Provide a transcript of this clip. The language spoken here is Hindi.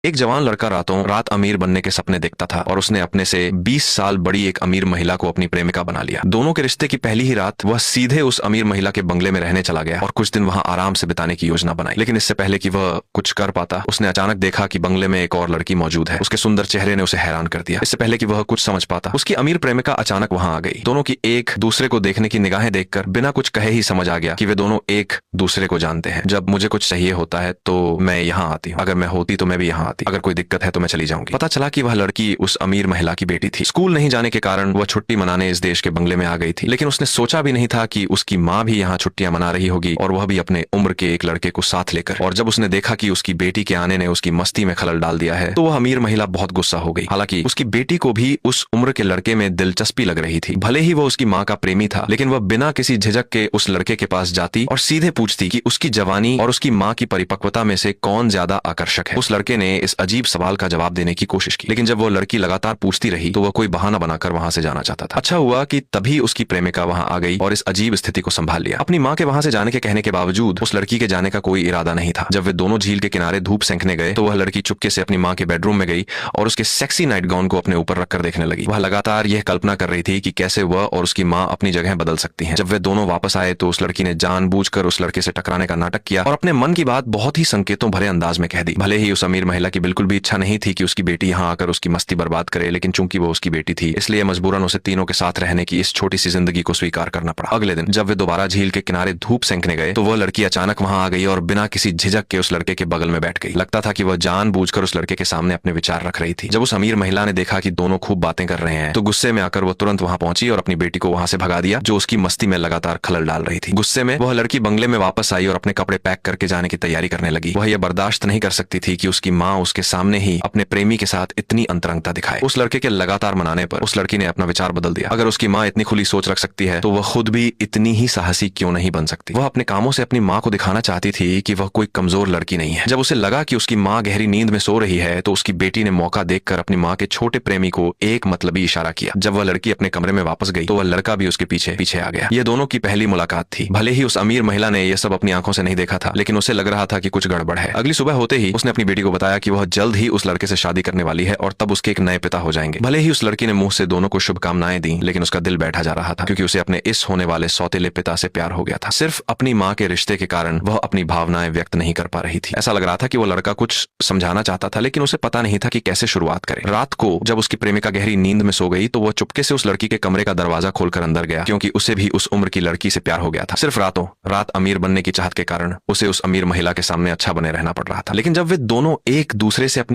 एक जवान लड़का रातों रात अमीर बनने के सपने देखता था और उसने अपने से 20 साल बड़ी एक अमीर महिला को अपनी प्रेमिका बना लिया। दोनों के रिश्ते की पहली ही रात वह सीधे उस अमीर महिला के बंगले में रहने चला गया और कुछ दिन वहां आराम से बिताने की योजना बनाई। लेकिन इससे पहले कि वह कुछ कर पाता, उसने अचानक देखा कि बंगले में एक और लड़की मौजूद है। उसके सुंदर चेहरे ने उसे हैरान कर दिया। इससे पहले कि वह कुछ समझ पाता, उसकी अमीर प्रेमिका अचानक वहां आ गई। दोनों की एक दूसरे को देखने की निगाहें देखकर बिना कुछ कहे ही समझ आ गया कि वे दोनों एक दूसरे को जानते हैं। जब मुझे कुछ चाहिए होता है तो मैं यहाँ आती हूँ, अगर मैं होती तो मैं भी यहाँ आती, अगर कोई दिक्कत है तो मैं चली जाऊंगी। पता चला कि वह लड़की उस अमीर महिला की बेटी थी। स्कूल नहीं जाने के कारण वह छुट्टी मनाने इस देश के बंगले में आ गई थी, लेकिन उसने सोचा भी नहीं था कि उसकी माँ भी यहाँ छुट्टियां मना रही होगी और वह भी अपने उम्र के एक लड़के को साथ लेकर। और जब उसने देखा कि उसकी बेटी के आने ने उसकी मस्ती में खलल डाल दिया है तो वह अमीर महिला बहुत गुस्सा हो गई। हालांकि उसकी बेटी को भी उस उम्र के लड़के में दिलचस्पी लग रही थी। भले ही वह उसकी माँ का प्रेमी था, लेकिन वह बिना किसी झिझक के उस लड़के के पास जाती और सीधे पूछती कि उसकी जवानी और उसकी माँ की परिपक्वता में से कौन ज्यादा आकर्षक है। उस लड़के ने इस अजीब सवाल का जवाब देने की कोशिश की, लेकिन जब वो लड़की लगातार पूछती रही तो वह कोई बहाना बनाकर वहां से जाना चाहता था। अच्छा हुआ कि तभी उसकी प्रेमिका वहां आ गई और इस अजीब स्थिति को संभाल लिया। अपनी माँ के वहां से जाने के कहने के बावजूद उस लड़की के जाने का कोई इरादा नहीं था। जब वे दोनों झील के किनारे धूप सेंकने गए तो वह लड़की चुपके से अपनी माँ के बेडरूम में गई और उसके सेक्सी नाइट गाउन को अपने ऊपर रखकर देखने लगी। वह लगातार यह कल्पना कर रही थी कि कैसे वह और उसकी माँ अपनी जगह बदल सकती हैं। जब वे दोनों वापस आए तो उस लड़की ने जानबूझकर उस लड़के से टकराने का नाटक किया और अपने मन की बात बहुत ही संकेतों भरे अंदाज में कह दी। भले ही उस अमीर महिला की बिल्कुल भी इच्छा नहीं थी कि उसकी बेटी यहाँ आकर उसकी मस्ती बर्बाद करे, लेकिन चूंकि वो उसकी बेटी थी इसलिए मजबूरन उसे तीनों के साथ रहने की इस छोटी सी जिंदगी को स्वीकार करना पड़ा। अगले दिन जब वे दोबारा झील के किनारे धूप सेंकने गए तो वह लड़की अचानक वहां आ गई और बिना किसी झिझक के उस लड़के के बगल में बैठ गई। लगता था कि वह जानबूझकर उस लड़के के सामने अपने विचार रख रही थी। जब उस अमीर महिला ने देखा कि दोनों खूब बातें कर रहे हैं तो गुस्से में आकर वह तुरंत वहां पहुंची और अपनी बेटी को वहां से भगा दिया, जो उसकी मस्ती में लगातार खलल डाल रही थी। गुस्से में वह लड़की बंगले में वापस आई और अपने कपड़े पैक करके जाने की तैयारी करने लगी। वह यह बर्दाश्त नहीं कर सकती थी कि उसकी माँ उसके सामने ही अपने प्रेमी के साथ इतनी अंतरंगता दिखाए। उस लड़के के लगातार मनाने पर उस लड़की ने अपना विचार बदल दिया। अगर उसकी माँ इतनी खुली सोच रख सकती है तो वह खुद भी इतनी ही साहसी क्यों नहीं बन सकती। वह अपने कामों से अपनी माँ को दिखाना चाहती थी कि वह कोई कमजोर लड़की नहीं है। जब उसे लगा कि उसकी माँ गहरी नींद में सो रही है तो उसकी बेटी ने मौका देखकर अपनी माँ के छोटे प्रेमी को एक मतलबी इशारा किया। जब वह लड़की अपने कमरे में वापस गई तो वह लड़का भी उसके पीछे पीछे आ गया। यह दोनों की पहली मुलाकात थी। भले ही उस अमीर महिला ने यह सब अपनी आंखों से नहीं देखा था, लेकिन उसे लग रहा था कि कुछ गड़बड़ है। अगली सुबह होते ही उसने अपनी बेटी को बताया कि वह जल्द ही उस लड़के से शादी करने वाली है और तब उसके एक नए पिता हो जाएंगे। भले ही उस लड़की ने मुंह से दोनों को शुभकामनाएं दी, लेकिन उसका दिल बैठा जा रहा था क्योंकि उसे अपने इस होने वाले सौतेले पिता से प्यार हो गया था। सिर्फ अपनी माँ के रिश्ते के कारण वह अपनी भावनाएं व्यक्त नहीं कर पा रही थी। ऐसा लग रहा था कि वो लड़का कुछ समझाना चाहता था, लेकिन उसे पता नहीं था कि कैसे शुरुआत करे। रात को जब उसकी प्रेमिका गहरी नींद में सो गई तो वह चुपके से उस लड़की के कमरे का दरवाजा खोलकर अंदर गया, क्योंकि उसे भी उस उम्र की लड़की से प्यार हो गया था। सिर्फ रातों रात अमीर बनने की चाहत के कारण उसे उस अमीर महिला के सामने अच्छा बने रहना पड़ रहा था। लेकिन जब वे दोनों एक दूसरे से अपनी